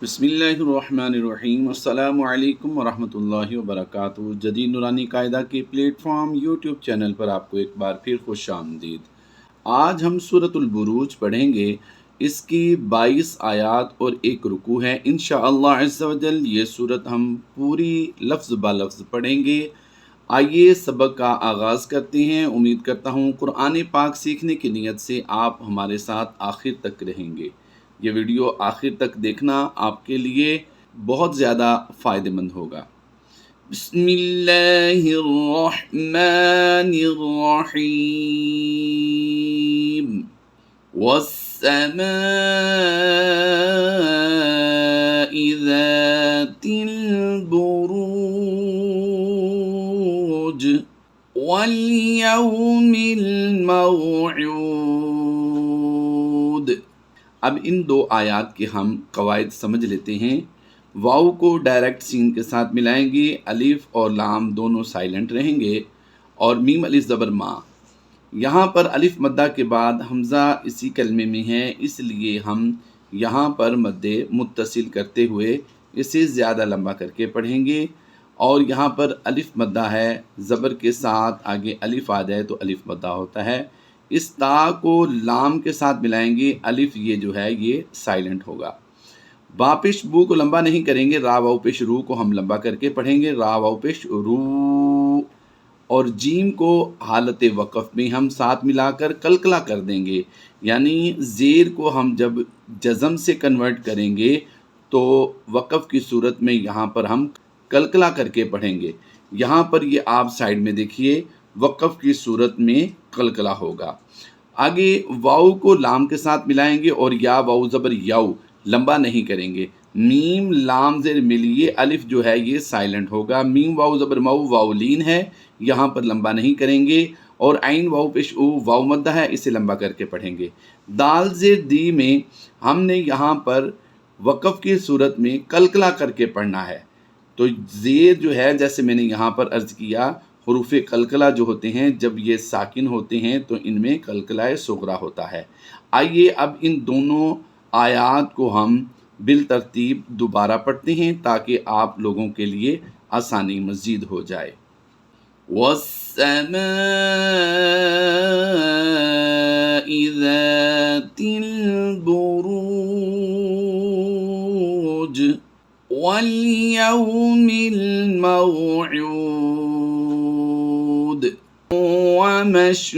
बिस्मिल्लाहिर्रहमानिर्रहीम अस्सलामु अलैकुम वरहमतुल्लाहि वबरकातुहू। जदीद नूरानी कायदा के प्लेटफॉर्म यूट्यूब चैनल पर आपको एक बार फिर खुश आमदीद। आज हम सूरतुल बुरूज पढ़ेंगे। इसकी 22 आयात और एक रुकू है। इंशाअल्लाह अज़्ज़ा वजल ये सूरत हम पूरी लफ्ज़ ब लफ्ज़ पढ़ेंगे। आइए सबक का आगाज़ करते हैं। उम्मीद करता हूँ कुरान पाक सीखने की नीयत से आप हमारे साथ आखिर तक रहेंगे। ये वीडियो आखिर तक देखना आपके लिए बहुत ज़्यादा फ़ायदेमंद होगा। बिस्मिल्लाहिर्रहमानिर्रहीम। वस्समाइ ज़ातिल बुरूज वल-यौमिल मौऊद। अब इन दो आयात के हम कवायद समझ लेते हैं। वाव को डायरेक्ट सीन के साथ मिलाएंगे, अलिफ और लाम दोनों साइलेंट रहेंगे और मीम अलिफ ज़बर मा। यहाँ पर अलिफ मद्दा के बाद हमज़ा इसी कलमे में है, इसलिए हम यहाँ पर मद्दे मुत्तसिल करते हुए इसे ज़्यादा लंबा करके पढ़ेंगे। और यहाँ पर अलिफ मद्दा है, ज़बर के साथ आगे अलिफ आ जाए तो अलिफ मद्दा होता है। इस ता को लाम के साथ मिलाएंगे, अलिफ ये जो है ये साइलेंट होगा। बा पेश बू को लंबा नहीं करेंगे, रा वाव पेश रू को हम लंबा करके पढ़ेंगे, रा वाव पेश रू। और जीम को हालत वक़फ़ में हम साथ मिलाकर कलकला कर देंगे, यानी ज़ेर को हम जब जज़म से कन्वर्ट करेंगे तो वक़फ़ की सूरत में यहाँ पर हम कलकला करके पढ़ेंगे। यहाँ पर ये आप साइड में देखिए, वक़फ़ की सूरत में कलकला होगा। आगे वाव को लाम के साथ मिलाएंगे और या वाव ज़बर याव लंबा नहीं करेंगे। मीम लाम ज़ेर मिलिए, अलिफ जो है ये साइलेंट होगा। मीम वाव ज़बर मऊ वावलीन है, यहाँ पर लंबा नहीं करेंगे। और आइन वाव पेश ऊ वाव मद्दा है, इसे लंबा करके पढ़ेंगे। दाल ज़ेर दी में हमने यहाँ पर वक़फ़ की सूरत में कलकला करके पढ़ना है। तो ज़ेर जो है, जैसे मैंने यहाँ पर अर्ज़ किया, हुरूफ़ कलकला जो होते हैं जब ये साकिन होते हैं तो इनमें कलकलाए सुगरा होता है। आइए अब इन दोनों आयात को हम बिल तरतीब दोबारा पढ़ते हैं ताकि आप लोगों के लिए आसानी मज़ीद हो जाए। वस्समाइ ज़ातिल बुरूज वल-यौमिल मौऊद वमशहूद।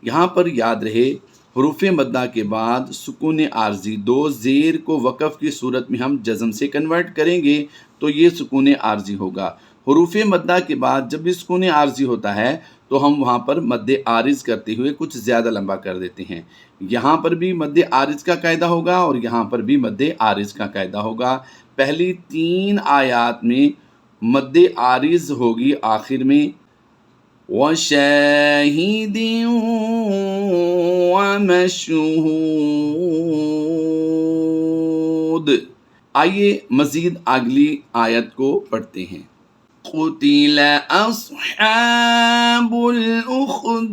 यहाँ पर याद रहे, हुरूफ़ मद्दा के बाद सुकून आर्जी दो ज़ेर को वक़फ़ की सूरत में हम जज़म से कन्वर्ट करेंगे तो ये सुकून आर्जी होगा। हुरूफ़ मद्दा के बाद जब भी सुकून आर्जी होता है तो हम वहाँ पर मद्दे आरिज़ करते हुए कुछ ज़्यादा लंबा कर देते हैं। यहाँ पर भी मद्दे आरिज़ का कायदा होगा और यहाँ पर भी मद्दे आरिज़ का कायदा होगा। पहली 3 आयात में मद्दे आरिज़ होगी आखिर में, वशाहिदिन वमशहूद। आइए मज़ीद अगली आयत को पढ़ते हैं। क़ुतिल अस्हाबुल उख़दूद।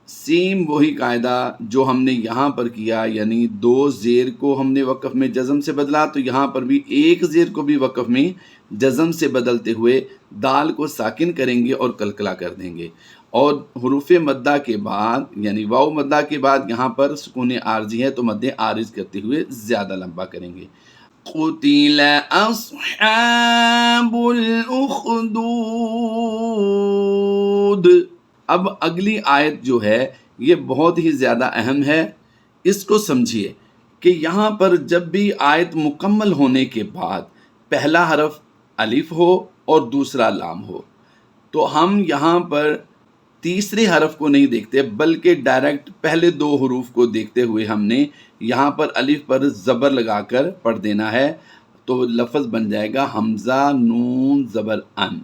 सेम वही कायदा जो हमने यहाँ पर किया, यानी दो ज़ेर को हमने वक़फ़ में जज़म से बदला, तो यहाँ पर भी एक ज़ेर को भी वक़फ़ में जज़म से बदलते हुए दाल को साकिन करेंगे और कलकला कर देंगे। और हुरूफ़ मद्दा के बाद यानी वाव मद्दा के बाद यहाँ पर सुकून आर्जी है तो मद्दे आरिज़ करते हुए ज़्यादा लंबा करेंगे। क़ुतिल अस्हाबुल उख़दूद। अब अगली आयत जो है ये बहुत ही ज़्यादा अहम है। इसको समझिए कि यहाँ पर जब भी आयत मुकम्मल होने के बाद पहला हरफ अलिफ हो और दूसरा लाम हो, तो हम यहाँ पर तीसरे हरफ को नहीं देखते बल्कि डायरेक्ट पहले दो हरूफ को देखते हुए हमने यहाँ पर अलिफ पर ज़बर लगाकर पढ़ देना है। तो लफ्ज़ बन जाएगा हमज़ा नून ज़बर अन।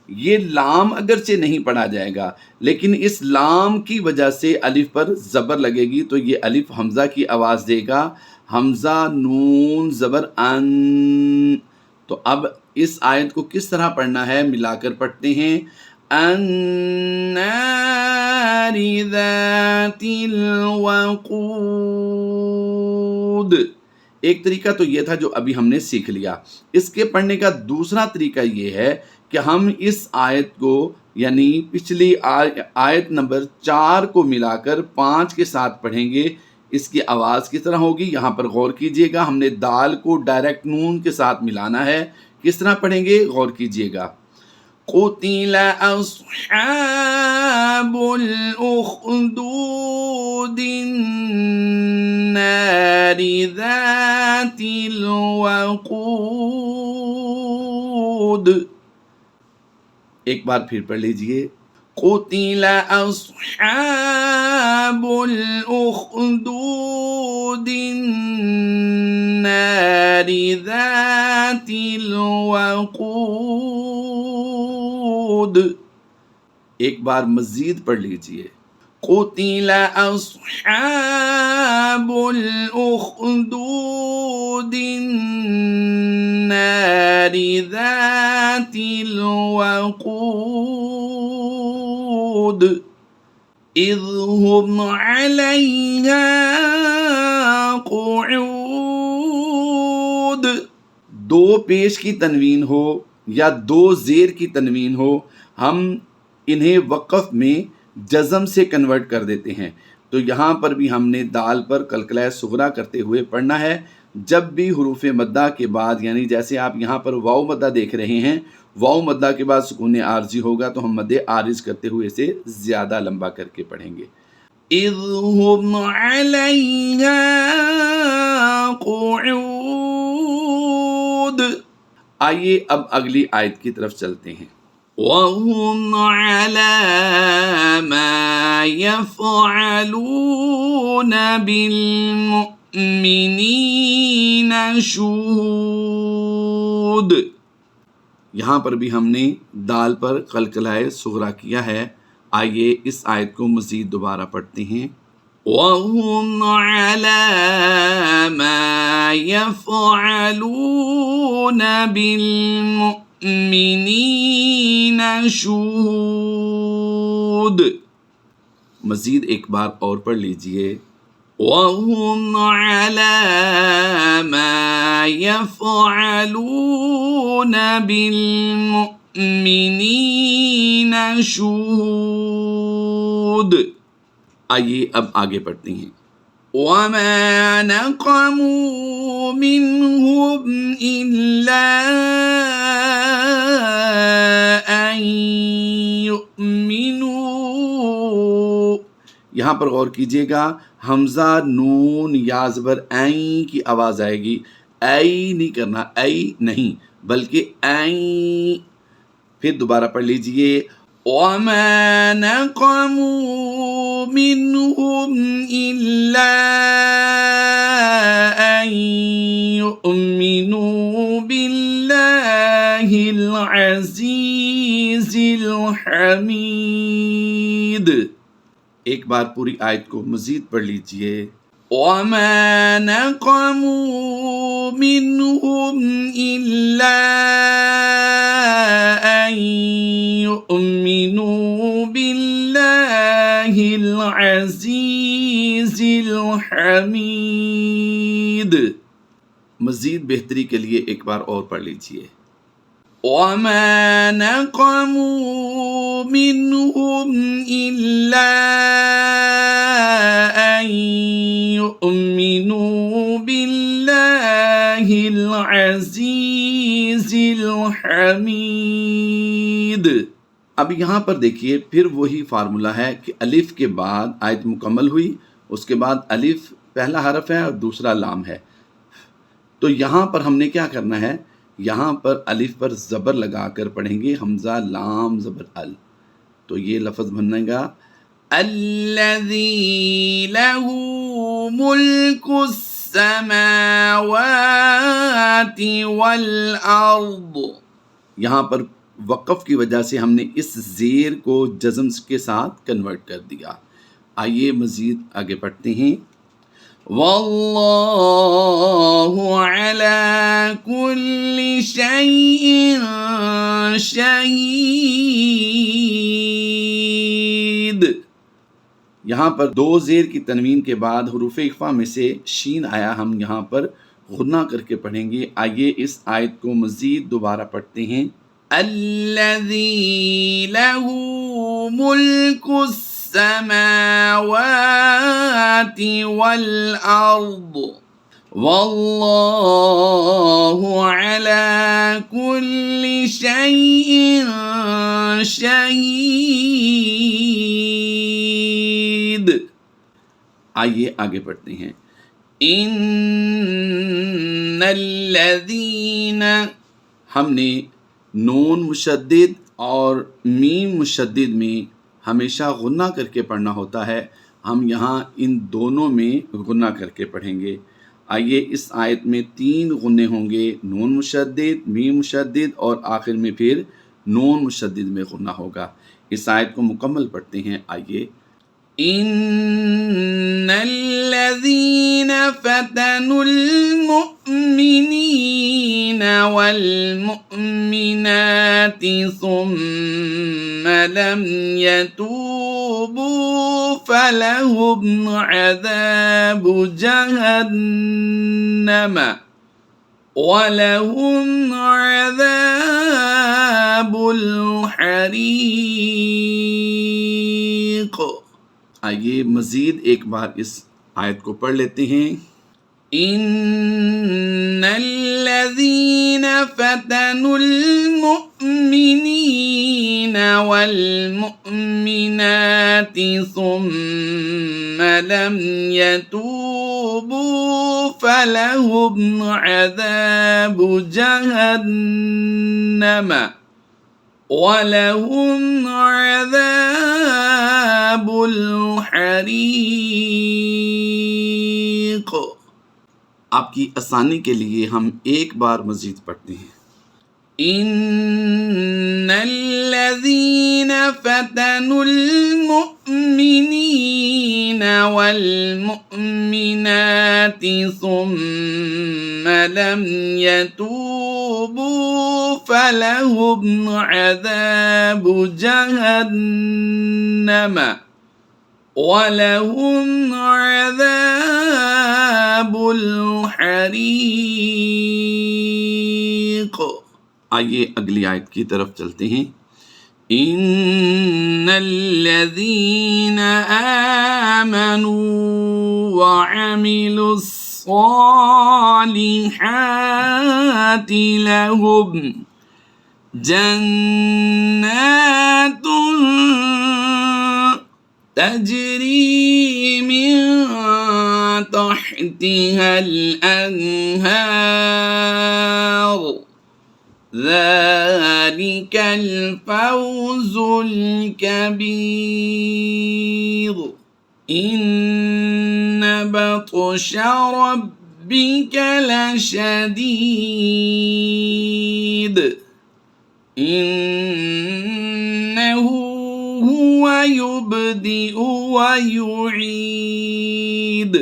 ये लाम अगरचे नहीं पढ़ा जाएगा, लेकिन इस लाम की वजह से अलिफ पर ज़बर लगेगी तो ये अलिफ हमज़ा की आवाज़ देगा, हमज़ा नून ज़बर अन। तो अब इस आयत को किस तरह पढ़ना है मिलाकर पढ़ते हैं। النار ذات الوقود۔ ایک طریقہ تو یہ تھا جو ابھی ہم نے سیکھ لیا۔ اس کے پڑھنے کا دوسرا طریقہ یہ ہے کہ ہم اس آیت کو یعنی پچھلی آیت نمبر 4 کو ملا کر 5 کے ساتھ پڑھیں گے۔ اس کی آواز کس طرح ہوگی یہاں پر غور کیجئے گا۔ ہم نے دال کو ڈائریکٹ نون کے ساتھ ملانا ہے۔ کس طرح پڑھیں گے غور کیجئے گا۔ قتل اصحاب الاخدود النار ذات الوقود۔ ایک بار پھر پڑھ لیجئے۔ قتل اصحاب الاخدود النار ذات الوقود۔ ایک بار مزید پڑھ لیجئے۔ قتل اصحاب الاخدود النار ذات الوقود اذ هم علیہا قعود۔ دو پیش کی تنوین ہو یا دو زیر کی تنوین ہو، ہم انہیں وقف میں جزم سے کنورٹ کر دیتے ہیں۔ تو یہاں پر بھی ہم نے دال پر قلقلہ صغریٰ کرتے ہوئے پڑھنا ہے۔ جب بھی حروف مدہ کے بعد یعنی جیسے آپ یہاں پر واو مدہ دیکھ رہے ہیں، واو مدہ کے بعد سکون عارضی ہوگا تو ہم مد عارض کرتے ہوئے اسے زیادہ لمبا کر کے پڑھیں گے۔ اذ هم علیہا قعود۔ آئیے اب اگلی آیت کی طرف چلتے ہیں۔ وَهُمْ عَلَى مَا يَفْعَلُونَ بِالْمُؤْمِنِينَ شُهُودٌ۔ یہاں پر بھی ہم نے دال پر قلقلہ صغریٰ کیا ہے۔ آئیے اس آیت کو مزید دوبارہ پڑھتے ہیں۔ وَهُمْ عَلَى مَا يَفْعَلُونَ بِالْمُؤْمِنِينَ شُهُودٌ۔ مزید ایک بار اور پڑھ لیجئے۔ وَهُمْ عَلَى مَا يَفْعَلُونَ بِالْمُؤْمِنِينَ شُهُودٌ۔ آئیے اب آگے پڑھتے ہیں۔ وَمَا نَقَمُوا مِنْهُمْ إِلَّا أَن يُؤْمِنُوا۔ یہاں پر غور کیجئے گا، حمزہ نون یا زبر عین کی آواز آئے گی۔ ای نہیں کرنا، ای نہیں بلکہ عین۔ پھر دوبارہ پڑھ لیجئے۔ وَمَا نَقَمُوا مِنْهُمْ إِلَّا أَن يُؤْمِنُوا بِاللَّهِ الْعَزِيزِ الْحَمِيدِ۔ ایک بار پوری آیت کو مزید پڑھ لیجئے۔ وَمَا نَقَمُوا مِنْهُمْ إِلَّا أَن يُؤْمِنُوا بِاللَّهِ الْعَزِيزِ الْحَمِيدِ۔ مزید بہتری کے لیے ایک بار اور پڑھ لیجئے۔ وَمَا نَقَمُوا مِنْهُمْ إِلَّا أَن يُؤْمِنُوا بِاللَّهِ الْعَزِيزِ الْحَمِيدِ۔ اب یہاں پر دیکھیے پھر وہی فارمولا ہے کہ الف کے بعد آیت مکمل ہوئی، اس کے بعد الف پہلا حرف ہے اور دوسرا لام ہے۔ تو یہاں پر ہم نے کیا کرنا ہے، یہاں پر الف پر زبر لگا کر پڑھیں گے، حمزہ لام زبر ال۔ تو یہ لفظ بنے گا الذی لہ ملک السماوات والارض۔ یہاں پر وقف کی وجہ سے ہم نے اس زیر کو جزم کے ساتھ کنورٹ کر دیا۔ آئیے مزید آگے پڑھتے ہیں۔ वल्लाहु अला कुल्ली शैइन शहीद। यहाँ पर दो ज़ेर की तनवीन के बाद हुरूफ इख्फा में से शीन आया, हम यहाँ पर गुन्ना करके पढ़ेंगे। आइए इस आयत को मज़ीद दोबारा पढ़ते हैं। अल्लज़ी लहू मुल्कुस समावाति वल अर्द वल्लाहु अला कुल्ली शैइन शहीद। आइए आगे पढ़ते हैं। इन्नल्लज़ीन, हमने नून मुशद्दिद और मीम मुशद्दिद में हमेशा गुन्ना करके पढ़ना होता है, हम यहाँ इन दोनों में गुन्ना करके पढ़ेंगे। आइए इस आयत में 3 गुन्ने होंगे, नून मुशद्दिद, मीम मुशद्दिद और आखिर में फिर नून मुशद्दिद में गुन्ना होगा। इस आयत को मुकम्मल पढ़ते हैं। आइए। इन्नल्लज़ीन फतनुल मुअ्मिनीन वल मुअ्मिनाति सुम्मा लम यतूबू फलहुम अज़ाबु जहन्नम वलहुम अज़ाबुल हरीक़। आइए मज़ीद एक बार इस आयत को पढ़ लेते हैं। इन्नल्लज़ीन फतनुल मुअ्मिनीन वल मुअ्मिनाति सुम्मा लम यतूबू फलहुम अज़ाबु जहन्नम वलहुम अज़ाबुल हरीक़। आपकी आसानी के लिए हम एक बार मज़ीद पढ़ते हैं। इन्नल्लज़ीन फतनुल मुअ्मिनीन वल मुअ्मिनाति सुम्मा लम यतूबू फलहुम अज़ाबु जहन्नम वलहुम अज़ाबुल हरीक़। आइए अगली आयत की तरफ चलते हैं। इन्नल्लज़ीन आमनू व अमिलुस्सालिहाति लहुम जन्नातुन तजरी मिन तहतिहल अन्हार ज़ालिकल फ़ौज़ुल कबीर। इन्न बत्श रब्बिक लशदीद इन्नहु हुवा युब्दिउ व युईद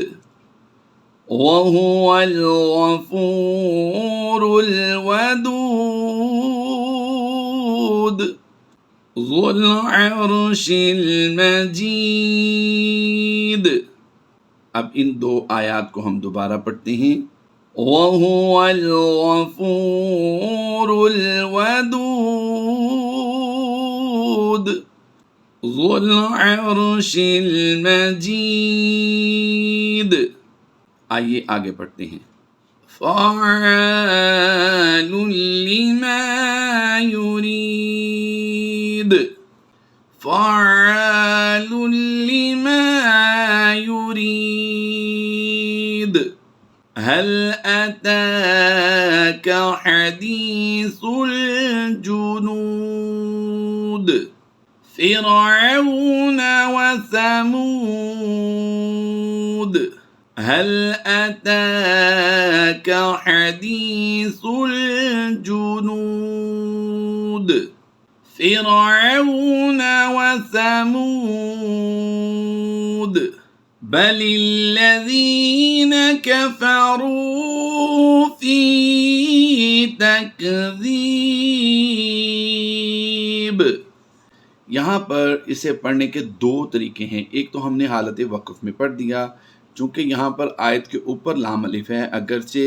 वहुवल गफूरुल वदूद ज़ुल अर्शिल मजीद। अब इन 2 आयात को हम दोबारा पढ़ते हैं। वहुवल गफूरुल वदूद ज़ुल अर्शिल मजीद। आइए आगे पढ़ते हैं। फ़अालुल लिमा युरीद फ़अालुल लिमा युरीद हल अताक हदीसुल जुनूद फ़िरऔन व समूद हल अताक हदीसुल जुनूद फ़िरऔन व समूद। بل الذین کفروا فی تکذیب۔ یہاں پر اسے پڑھنے کے دو طریقے ہیں، ایک تو ہم نے حالت وقف میں پڑھ دیا، چونکہ یہاں پر آیت کے اوپر لام الف ہے، اگرچہ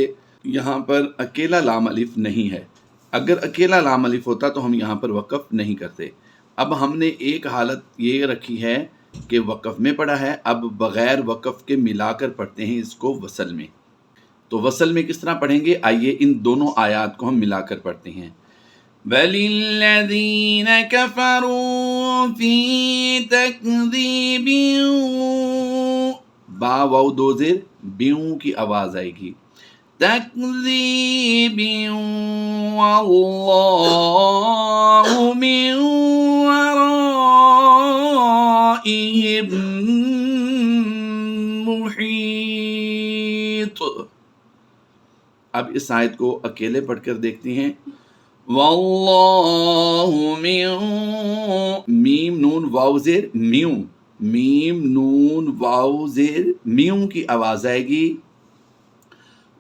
یہاں پر اکیلا لام الف نہیں ہے، اگر اکیلا لام الف ہوتا تو ہم یہاں پر وقف نہیں کرتے۔ اب ہم نے ایک حالت یہ رکھی ہے کہ وقف میں پڑھا ہے، اب بغیر وقف کے ملا کر پڑھتے ہیں اس کو وصل میں۔ تو وصل میں کس طرح پڑھیں گے، آئیے ان دونوں آیات کو ہم ملا کر پڑھتے ہیں۔ وَلِلَّذِينَ كَفَرُوا فِي تَكْذِيبٍ، با واو دو زیر بیوں کی آواز آئے گی، تَكْذِيبٍ وَاللَّهُ مِن وَرَائِهِم مُحِيطٌ۔ اب اس آیت کو اکیلے پڑھ کر دیکھتے ہیں۔ واللہ من، میم نون واو زیر میوں، میم نون واو زیر میوں کی آواز آئے گی،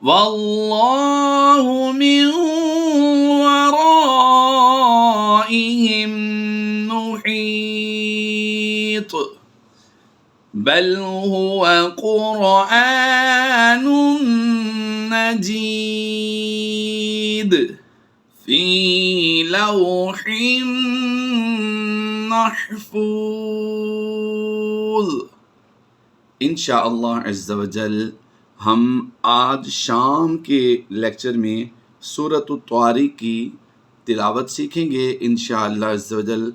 واللہ من ورائہم محیط، بل هو قرآن مجید فی لوح محفوظ۔ انشاءاللہ عز و جل ہم آج شام کے لیکچر میں سورۃ الطارق کی تلاوت سیکھیں گے انشاءاللہ عز و جل۔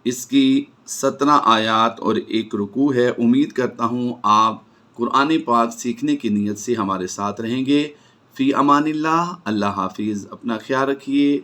اس کی 17 آیات اور ایک رکوع ہے۔ امید کرتا ہوں آپ قرآن پاک سیکھنے کی نیت سے ہمارے ساتھ رہیں گے۔ فی امان اللہ، اللہ حافظ، اپنا خیال رکھیے۔